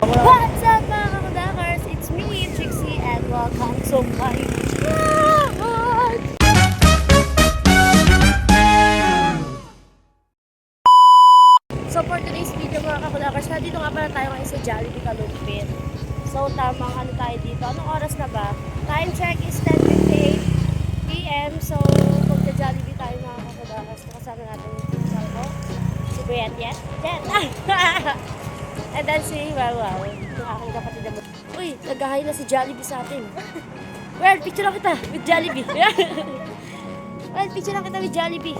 What's up mga kakudakers? It's me, Trixie, and welcome to my vlog! So for today's video mga kakudakers, nandito nga pala tayo ngayon sa Jollibee Kalumpit. So tamang ano tayo dito? Anong oras na ba? Time check is 10:58 PM. So magja-Jollibee tayo mga kakudakers. Kasama natin yung pinsan ko, si Brian. And then si Wow, yung aking kapatid na mo. Uy, nag-hi na si Jollibee sa atin. Well, picture lang kita with Jollibee. Well, picture lang kita with Jollibee.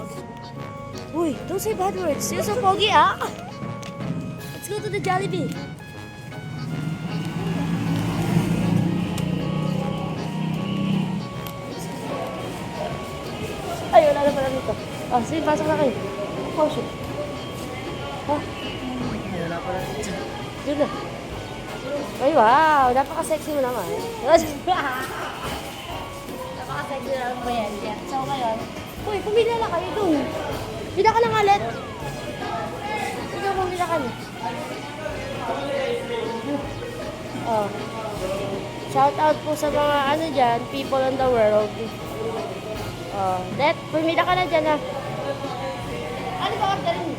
Uy, don't say bad words. You're so pogi, ah. Let's go to the Jollibee. Ay, wala na pala dito. Ah, sige, pasok na kayo. Oh, shit. Ah. Wala pala dito. Yun na. Ay, wow. Napaka-sexy mo naman. Napaka-sexy na naman mo yan. Yeah. So, ngayon, uy, pumila na kayo dun. Pila ka ng alet. Ikaw, pumila ka na. Oh. Shout out po sa mga ano dyan, people on the world. Oh. Let, pumila ka na dyan, ha. Ano ba orderin mo?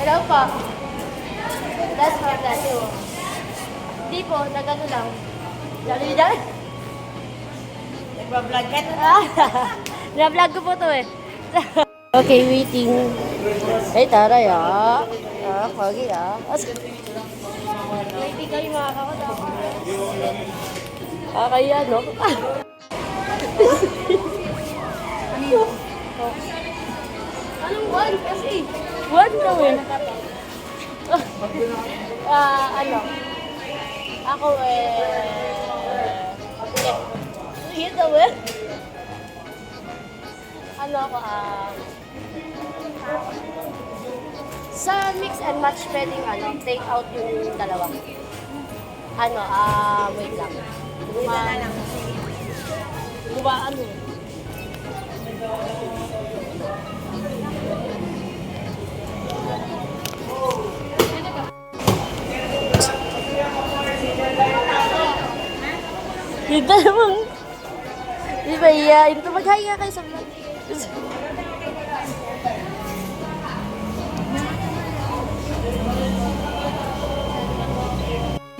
Hello po. That's for that too. Hindi po, nagano lang. Jollibee dyan? Nagbablog ka na. Na-vlog ko po to eh. Okay, waiting. Hey, taray ah. Ah, pagi ah. Waiting kayo mga kakadama. Kaya no? Anong one kasi? One daw eh. Ano? Ako sige daw eh. Ano ako sa mix and match pwedeng take out yung dalawa. Wait lang. Ano? Hindi naman. Di ba iyain ito? Mag-hi nga kayo sa vlog.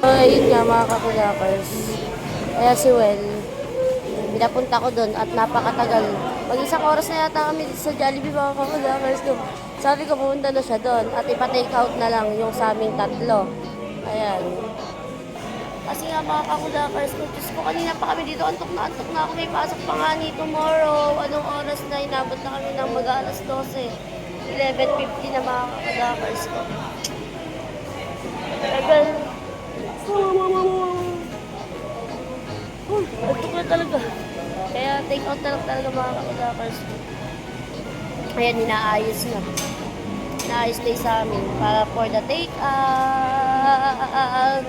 Ayun nga mga kakuyakers. Kaya si Well, pinapunta ko doon at napakatagal. Mag-isang oras na yata kami sa Jollibee mga kakuyakers. Sabi ko pumunta na siya doon at ipa-take out na lang yung sa aming tatlo. Ayan. Kasi nga mga kakudakers ko, Diyos ko, kanina pa kami dito, antok na ako, may pasok pa nga ni tomorrow. Anong oras na, inabot na kami ng mag-alas 12. 11:50 na mga kakudakers ko. Tagal. Antok na talaga. Kaya take out na lang talaga mga kakudakers ko. Ayan, inaayos na. Inaayos na sa amin para for the take out.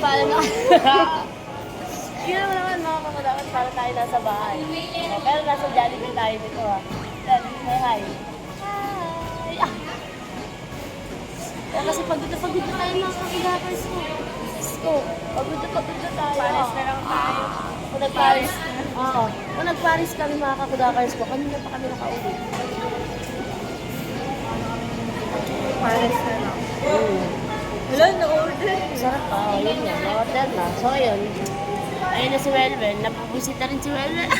Paano na? Yun naman mga kakadakas para tayo nasa bahay. Pero nasa Jollibee tayo dito ha. Say hi. Hi! Kasi pagod na tayo mga kakadakas ko. Pagod na tayo. Paris na lang tayo. Kung nag-Paris, kung nag-Paris kami mga kakudakers ko, kanina pa kami nakauwi. Paris na lang. Hello, na-order. Sarap pa, yun nga, na-order na. So, ayun. Ayun na si Welwel. Napabusita rin si Welwel.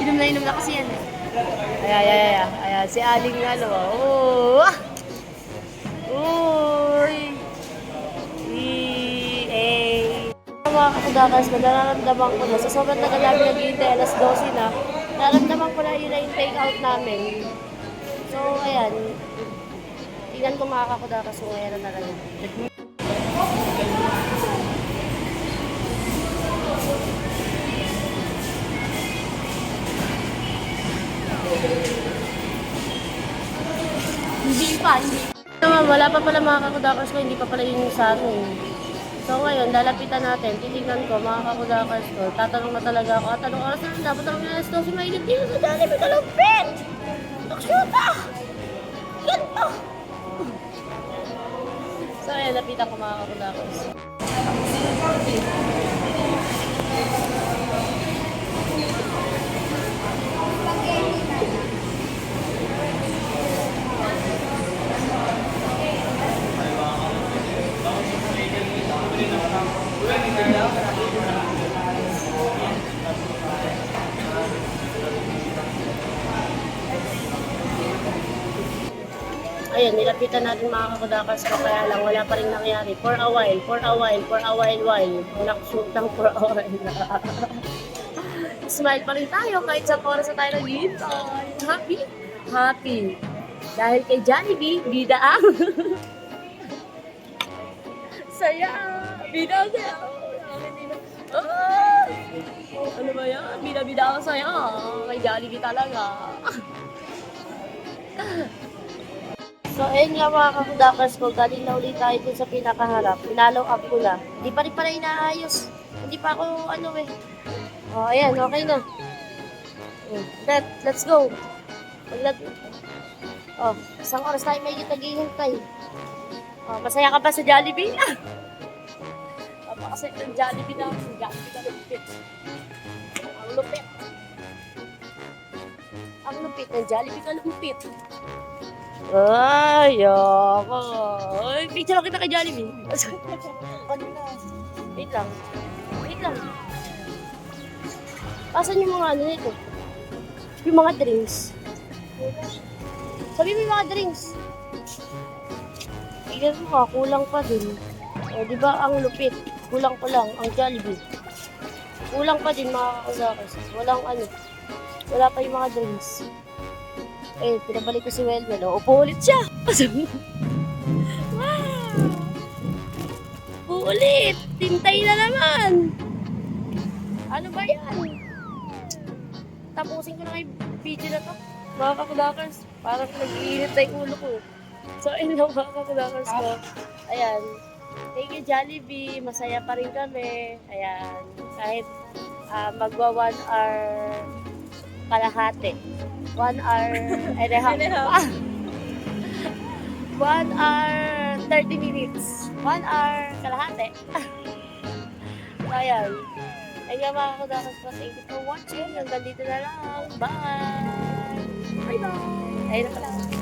Inom na kasi yan eh. Ayan, si Aling oh. Uy! Mga kakudakers ko, nararamdaman ko na sa sobrang tagal namin nag-iintay, alas 12 na, nararamdaman ko na yun na yung take out namin. So, ayan. Tingnan ko mga kakudakers ko ngayon na talaga. Hindi pa. Naman, wala pa pala mga kakudakers ko, hindi pa pala yun sa akin. So ngayon, lalapitan natin, titignan ko, mga kakudakers ko, tatanong na talaga ako, at anong oras na dapat ang alas 12, mainit dito sa Jollibee Kalumpit! Nakshuta! Ganto! So ayan, lapitan ko mga kakudakers. Ayun, nilapitan natin mga kakudakers ko, kaya lang wala pa rin nangyari. For a while. Naksutang for a while. Smile pa rin tayo kahit sa oras na tayo naghihintay. Happy? Happy. Dahil kay Jollibee, bida ang saya. Bida ang saya. Ah! Ano ba yan? Bida-bida ang saya. Kay Jollibee talaga. So, ayun nga mga kakudakers ko, galing na ulit tayo dun sa pinakaharap. Pinalow up ko na. Hindi pa rin pala inaayos. Hindi pa ako, Oh, ayan, okay na. Let's go. Oh, isang oras tayo may naghihintay. Oh, masaya ka ba sa Jollibee? Napakasaya ng Jollibee na. Sa Jollibee na lupit. Ang lupit. Ang lupit ng Jollibee ka lupit. Ay, ako. Ay, picture lang kita kay Jollibee. Wait lang. Asan yung mga nito? Yung mga drinks. Sabi mo yung mga drinks. Tignan mo nga, kulang pa din. O, di ba ang lupit? Kulang pa lang ang Jollibee. Kulang pa din mga kakudakers. Wala pa yung mga drinks. Eh, pinabalik ko si Welwel. Upo ulit siya. Wow! Upo ulit. Tintay na naman. Ano ba yan? Tapusin ko na yung video na to. Mga kakudakers, parang nag-iinit na yung ulo ko. So, ayun lang mga kakudakers ko. Ayan. Thank you, Jollibee. Masaya pa rin kami. Ayan. Kahit magwa 1 hour kalahati. 1 hour and a half. 1 hour 30 minutes. 1 hour kalahati. So, ayan. Ayun mga kakudakers ko. Thank you for watching. Hanggang dito na lang. Bye! Bye-bye! Ayun na pala.